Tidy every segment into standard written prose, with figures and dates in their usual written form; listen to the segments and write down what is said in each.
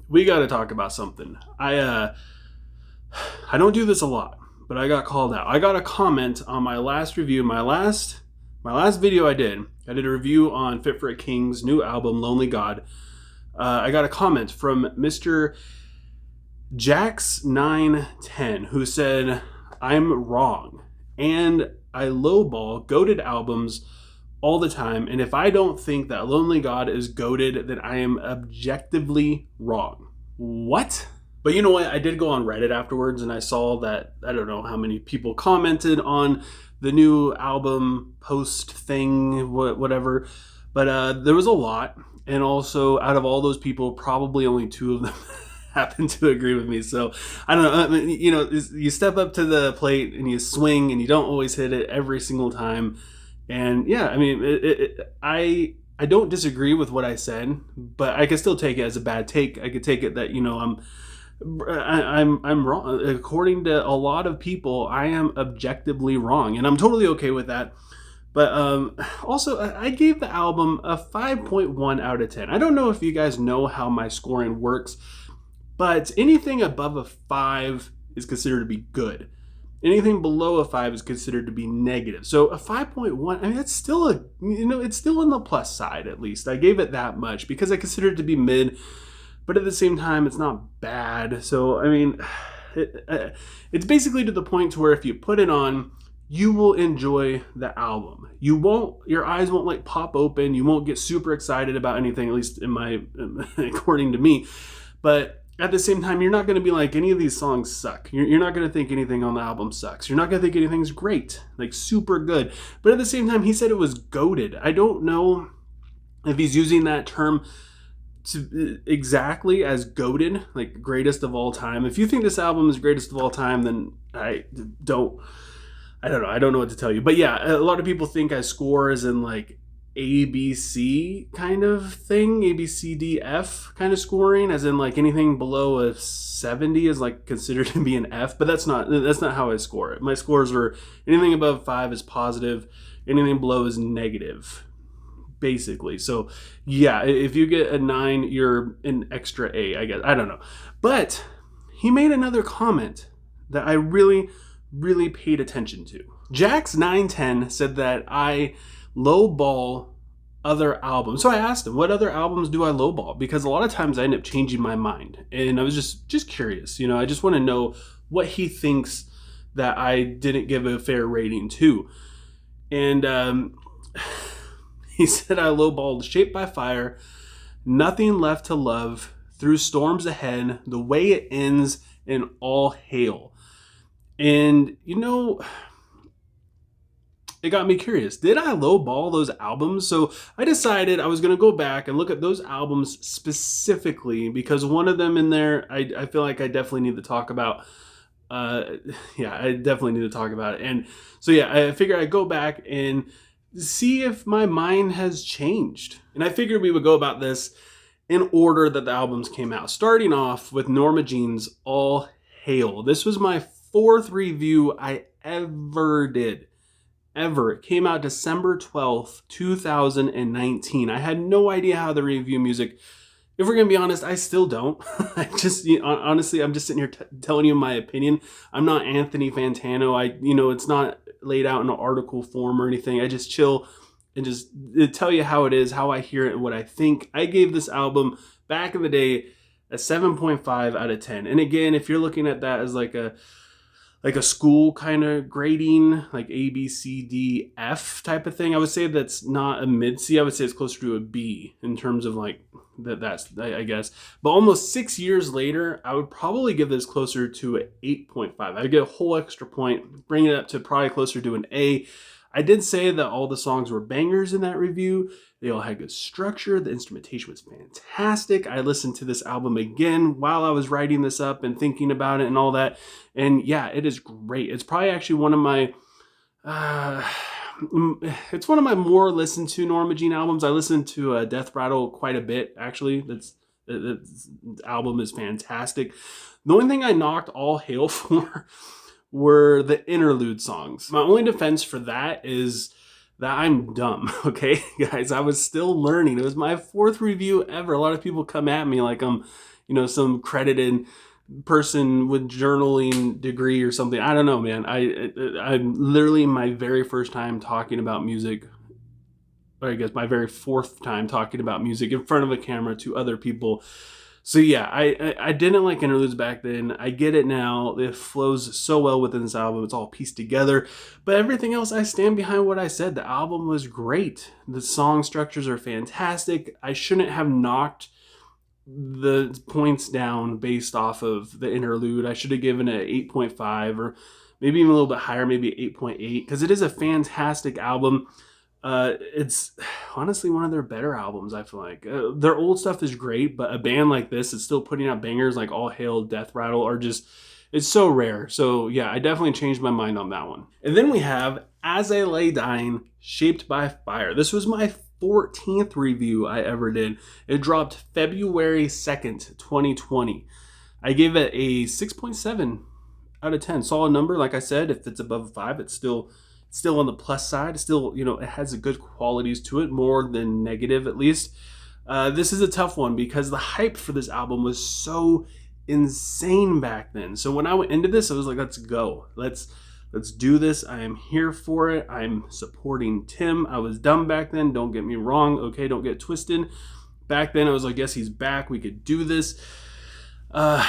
we got to talk about something. I don't do this a lot, but I got called out. I got a comment on my last review, my last video I did. I did a review on Fit for a King's new album, Lonely God. I got a comment from Mr. Jax910 who said, I'm wrong, and I lowball goated albums all the time, and if I don't think that Lonely God is goated, then I am objectively wrong. What? But you know what? I did go on Reddit afterwards, and I saw that, I don't know how many people commented on the new album post thing, whatever, but there was a lot, and also out of all those people, probably only two of them happen to agree with me. So I don't know, I mean, you know, you step up to the plate and you swing, and you don't always hit it every single time. And yeah, I mean, I don't disagree with what I said, but I could still take it as a bad take. I could take it that, you know, I'm wrong. According to a lot of people, I am objectively wrong, and I'm totally okay with that. But also, I gave the album a 5.1 out of 10. I don't know if you guys know how my scoring works, but anything above a 5 is considered to be good. Anything below a 5 is considered to be negative. So a 5.1, I mean, that's still it's still on the plus side, at least. I gave it that much because I consider it to be mid, but at the same time, it's not bad. So, I mean, it's basically to the point to where if you put it on, you will enjoy the album. Your eyes won't like pop open. You won't get super excited about anything, at least according to me. But at the same time, you're not going to be like, any of these songs suck. You're not going to think anything on the album sucks. You're not going to think anything's great, like super good. But at the same time, he said it was goated. I don't know if he's using that term exactly as goated, like greatest of all time. If you think this album is greatest of all time, then I don't know. I don't know what to tell you. But yeah, a lot of people think I score as in like ABC kind of thing, A, B, C, D, F kind of scoring, as in like anything below a 70 is like considered to be an F, but that's not how I score it. My scores were anything above 5 is positive, anything below is negative, basically. So yeah, if you get a 9, you're an extra A, I guess. I don't know. But he made another comment that I really, really paid attention to. Jax910 said that I lowball other albums. So I asked him, what other albums do I lowball? Because a lot of times I end up changing my mind. And I was just curious. You know, I just want to know what he thinks that I didn't give a fair rating to. And he said I lowballed Shaped by Fire, Nothing Left to Love, Through Storms Ahead, The Way It Ends, and All Hail. And, you know, it got me curious. Did I lowball those albums? So I decided I was going to go back and look at those albums specifically because one of them in there, I feel like I definitely need to talk about. Yeah, I definitely need to talk about it. And so, yeah, I figured I'd go back and see if my mind has changed. And I figured we would go about this in order that the albums came out. Starting off with Norma Jean's All Hail. This was my 4th review I ever did. It came out December 12th, 2019. I had no idea how to review music. If we're going to be honest, I still don't. Honestly, I'm just sitting here telling you my opinion. I'm not Anthony Fantano. It's not laid out in an article form or anything. I just chill and just tell you how it is, how I hear it, and what I think. I gave this album back in the day a 7.5 out of 10. And again, if you're looking at that as like a school kind of grading, like A, B, C, D, F type of thing, I would say that's not a mid C. I would say it's closer to a B in terms of like that's I guess. But almost 6 years later, I would probably give this closer to an 8.5. I'd get a whole extra point, bring it up to probably closer to an A. I did say that all the songs were bangers in that review. They all had good structure. The instrumentation was fantastic. I listened to this album again while I was writing this up and thinking about it and all that. And yeah, it is great. It's probably actually one of my, it's one of my more listened to Norma Jean albums. I listened to Death Rattle quite a bit, actually. The album is fantastic. The only thing I knocked All Hail for were the interlude songs. My only defense for that is that I'm dumb, okay? Guys, I was still learning. It was my 4th review ever. A lot of people come at me like I'm, some credited person with journaling degree or something. I don't know, man. I'm literally my very first time talking about music, or I guess my very fourth time talking about music in front of a camera to other people. So yeah, I didn't like interludes back then. I get it now. It flows so well within this album. It's all pieced together. But everything else, I stand behind what I said. The album was great. The song structures are fantastic. I shouldn't have knocked the points down based off of the interlude. I should have given it 8.5 or maybe even a little bit higher, maybe 8.8, because it is a fantastic album. It's honestly one of their better albums, I feel like. Their old stuff is great, but a band like this is still putting out bangers like All Hail, Death Rattle are just, it's so rare. So yeah, I definitely changed my mind on that one. And then we have As I Lay Dying, Shaped by Fire. This was my 14th review I ever did. It dropped February 2nd, 2020. I gave it a 6.7 out of 10. Solid number. Like I said, if it's above a 5, it's still on the plus side. Still, it has a good qualities to it, more than negative at least. This is a tough one because the hype for this album was so insane back then. So when I went into this, I was like, let's go. Let's do this. I am here for it. I'm supporting Tim. I was dumb back then. Don't get me wrong. Okay, don't get twisted. Back then, I was like, yes, he's back. We could do this. But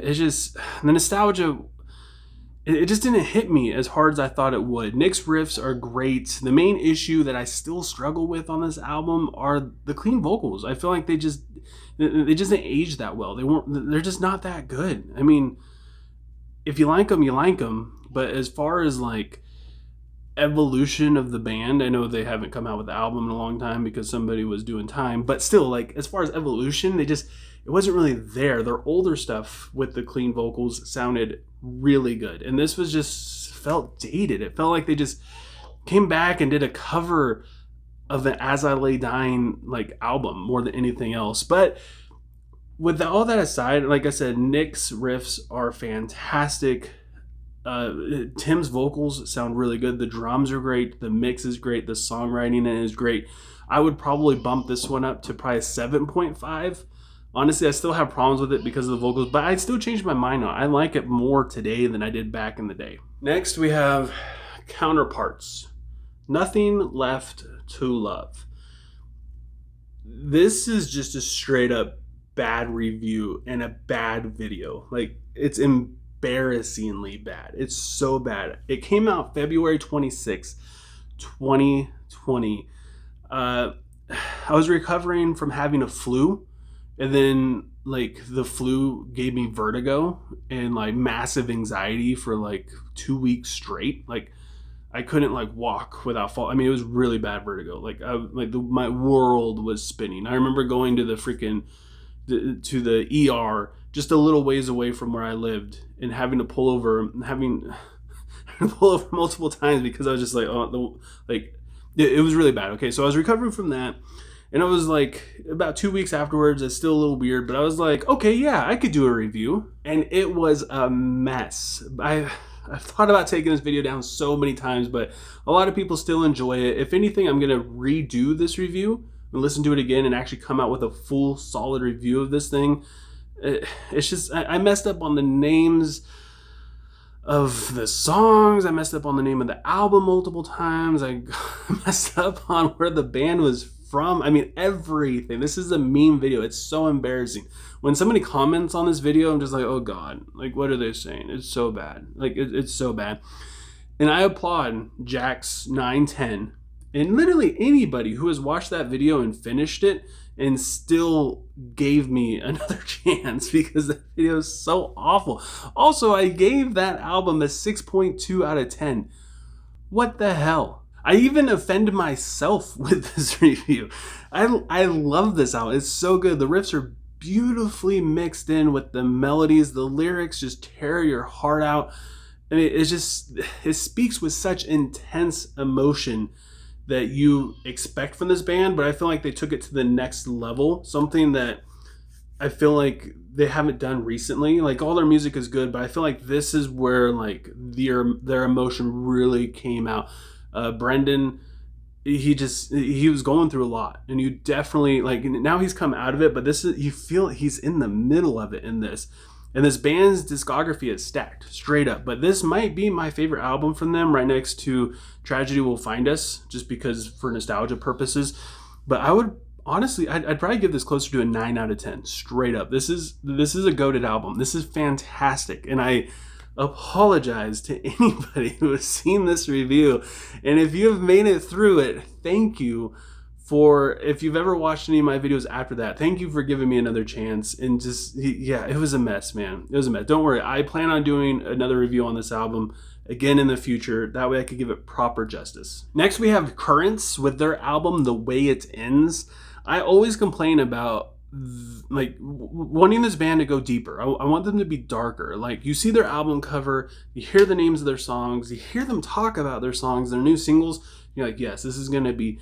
it's just, the nostalgia, it just didn't hit me as hard as I thought it would. Nick's riffs are great. The main issue that I still struggle with on this album are the clean vocals. I feel like they just didn't age that well. They're just not that good. I mean, if you like them, you like them. But as far as like evolution of the band, I know they haven't come out with the album in a long time because somebody was doing time. But still, like as far as evolution, it wasn't really there. Their older stuff with the clean vocals sounded really good. And this was just felt dated. It felt like they just came back and did a cover of an As I Lay Dying like album more than anything else. But with all that aside, like I said, Nick's riffs are fantastic. Tim's vocals sound really good. The drums are great. The mix is great. The songwriting is great. I would probably bump this one up to probably 7.5. Honestly, I still have problems with it because of the vocals, but I still changed my mind on it. I like it more today than I did back in the day. Next, we have Counterparts. Nothing Left to Love. This is just a straight up bad review and a bad video. Like, it's embarrassingly bad. It's so bad. It came out February 26, 2020. I was recovering from having a flu, and then like the flu gave me vertigo and like massive anxiety for like 2 weeks straight. Like I couldn't like walk without fall. I mean, it was really bad vertigo. Like my world was spinning. I remember going to to the ER just a little ways away from where I lived and having to pull over, multiple times because I was just like, it was really bad. Okay, so I was recovering from that, and I was like, about 2 weeks afterwards, it's still a little weird, but I was like, okay, yeah, I could do a review, and it was a mess. I've thought about taking this video down so many times, but a lot of people still enjoy it. If anything, I'm gonna redo this review and listen to it again and actually come out with a full, solid review of this thing. It's just, I messed up on the names of the songs. I messed up on the name of the album multiple times. I messed up on where the band was from. I mean, everything. This is a meme video. It's so embarrassing. When somebody comments on this video, I'm just like, oh God, like, what are they saying? It's so bad. Like, it's so bad. And I applaud Jack's 910 and literally anybody who has watched that video and finished it and still gave me another chance, because the video is so awful. Also, I gave that album a 6.2 out of 10. What the hell? I even offend myself with this review. I love this album. It's so good. The riffs are beautifully mixed in with the melodies. The lyrics just tear your heart out. I mean, it speaks with such intense emotion that you expect from this band, but I feel like they took it to the next level, something that I feel like they haven't done recently. Like, all their music is good, but I feel like this is where like their emotion really came out. Brendan he was going through a lot, and you definitely like, now he's come out of it, but this is, you feel he's in the middle of it in this. And this band's discography is stacked straight up, but this might be my favorite album from them, right next to Tragedy Will Find Us, just because for nostalgia purposes. But I would honestly, I'd probably give this closer to a 9 out of 10 straight up. This is a goated album. This is fantastic, and I apologize to anybody who has seen this review. And if you have made it through it, thank you. For if you've ever watched any of my videos after that, thank you for giving me another chance. And just, yeah, it was a mess, man. It was a mess. Don't worry, I plan on doing another review on this album again in the future. That way I could give it proper justice. Next we have Currents with their album The Way It Ends. I always complain about like wanting this band to go deeper. I want them to be darker. Like, you see their album cover, you hear the names of their songs, you hear them talk about their songs, their new singles, you're like, yes, this is going to be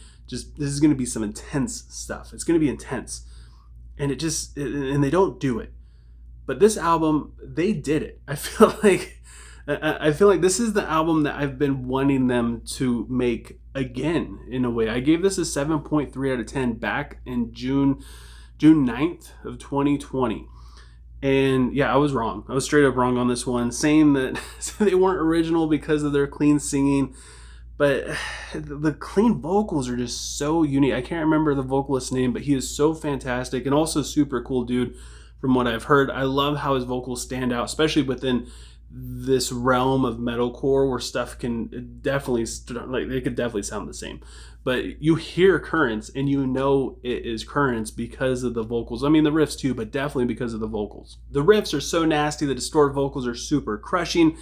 some intense stuff. It's going to be intense. And and they don't do it. But this album, they did it. I feel like this is the album that I've been wanting them to make again, in a way. I gave this a 7.3 out of 10 back in June 9th of 2020. And yeah, I was wrong. I was straight up wrong on this one, saying that they weren't original because of their clean singing. But the clean vocals are just so unique. I can't remember the vocalist's name, but he is so fantastic and also super cool dude from what I've heard. I love how his vocals stand out, especially within this realm of metalcore where stuff can definitely, like, they could definitely sound the same. But you hear Currents and you know it is Currents because of the vocals. I mean, the riffs too, but definitely because of the vocals. The riffs are so nasty. The distorted vocals are super crushing.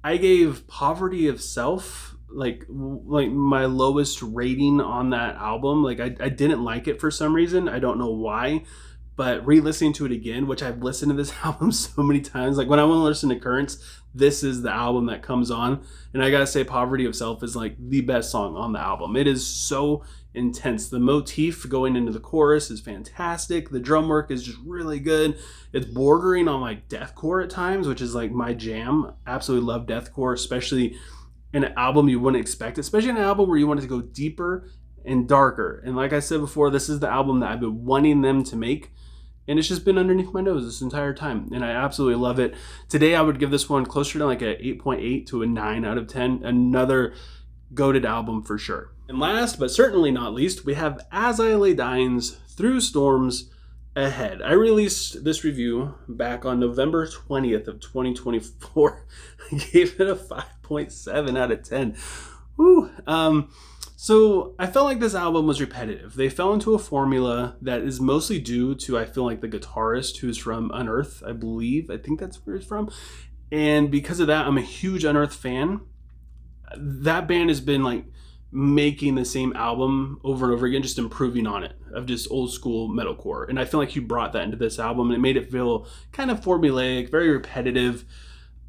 I gave Poverty of Self like my lowest rating on that album. Like, I didn't like it for some reason. I don't know why, but re-listening to it again, which I've listened to this album so many times, like when I want to listen to Currents, this is the album that comes on. And I gotta say, Poverty of Self is like the best song on the album. It is so intense. The motif going into the chorus is fantastic. The drum work is just really good. It's bordering on like deathcore at times, which is like my jam. Absolutely love deathcore, especially in an album you wouldn't expect, especially in an album where you want it to go deeper and darker. And like I said before, this is the album that I've been wanting them to make, and it's just been underneath my nose this entire time, and I absolutely love it. Today I would give this one closer to like a 8.8 to a 9 out of 10. Another goated album for sure. And last but certainly not least, we have As I Lay Dying's Through Storms Ahead. I released this review back on November 20th of 2024. I gave it a 5.7 out of 10. Woo. So I felt like this album was repetitive. They fell into a formula that is mostly due to, I feel like, the guitarist who's from Unearth, I believe. I think that's where he's from. And because of that, I'm a huge Unearth fan. That band has been like making the same album over and over again, just improving on it, of just old school metalcore. And I feel like he brought that into this album, and it made it feel kind of formulaic, very repetitive.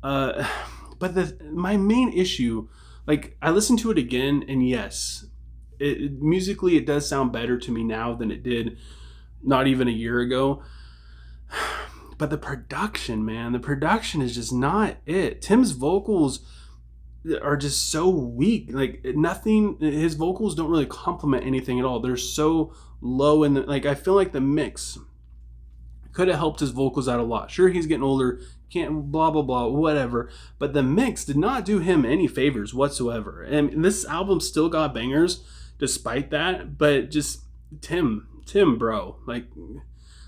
But my main issue, like, I listened to it again, and yes, musically it does sound better to me now than it did not even a year ago. But the production, man, the production is just not it. Tim's vocals are just so weak. Like, nothing, his vocals don't really complement anything at all. They're so low, and like, I feel like the mix could have helped his vocals out a lot. Sure, he's getting older, can't blah blah blah, whatever, but the mix did not do him any favors whatsoever. And this album still got bangers despite that, but just Tim bro, like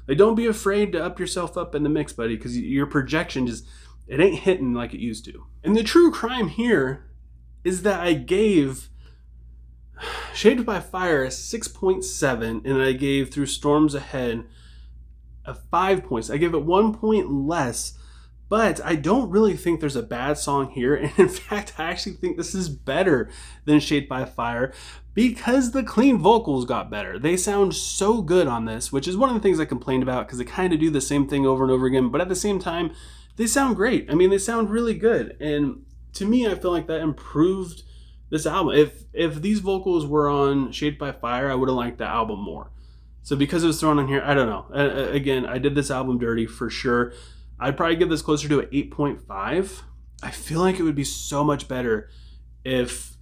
don't be afraid to up yourself up in the mix, buddy, because your projection just, it ain't hitting like it used to. And the true crime here is that I gave Shaped by Fire a 6.7, and I gave Through Storms Ahead a 5 points. I gave it 1 point less, but I don't really think there's a bad song here. And in fact, I actually think this is better than Shaped by Fire because the clean vocals got better. They sound so good on this, which is one of the things I complained about, because they kind of do the same thing over and over again, but at the same time, they sound great. I mean, they sound really good. And to me, I feel like that improved this album. If these vocals were on Shaped by Fire, I would have liked the album more. So because it was thrown on here, I don't know. Again, I did this album dirty for sure. I'd probably give this closer to an 8.5. I feel like it would be so much better if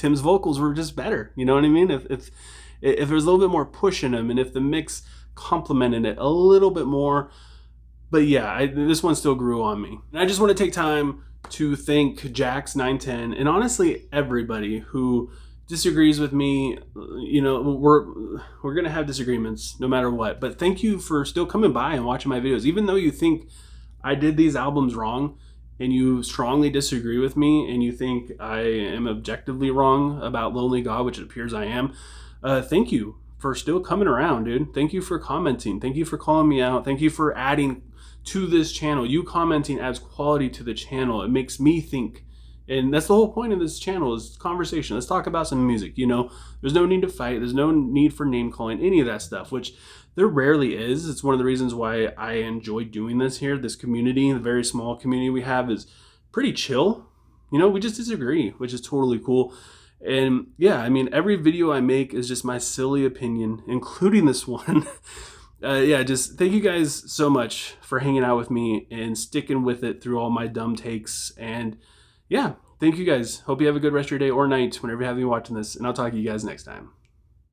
Tim's vocals were just better. You know what I mean? If there was a little bit more push in them, and if the mix complemented it a little bit more. But yeah, this one still grew on me. And I just want to take time to thank Jax910 and honestly everybody who disagrees with me. You know, we're gonna have disagreements no matter what. But thank you for still coming by and watching my videos, even though you think I did these albums wrong and you strongly disagree with me and you think I am objectively wrong about Lonely God, which it appears I am. Thank you for still coming around, dude. Thank you for commenting. Thank you for calling me out. Thank you for adding to this channel. You commenting adds quality to the channel. It makes me think. And that's the whole point of this channel, is conversation. Let's talk about some music, you know? There's no need to fight. There's no need for name calling, any of that stuff, which there rarely is. It's one of the reasons why I enjoy doing this here. This community, the very small community we have, is pretty chill. You know, we just disagree, which is totally cool. And yeah, I mean, every video I make is just my silly opinion, including this one. Yeah, just thank you guys so much for hanging out with me and sticking with it through all my dumb takes. And yeah, thank you guys. Hope you have a good rest of your day or night whenever you have me watching this. And I'll talk to you guys next time.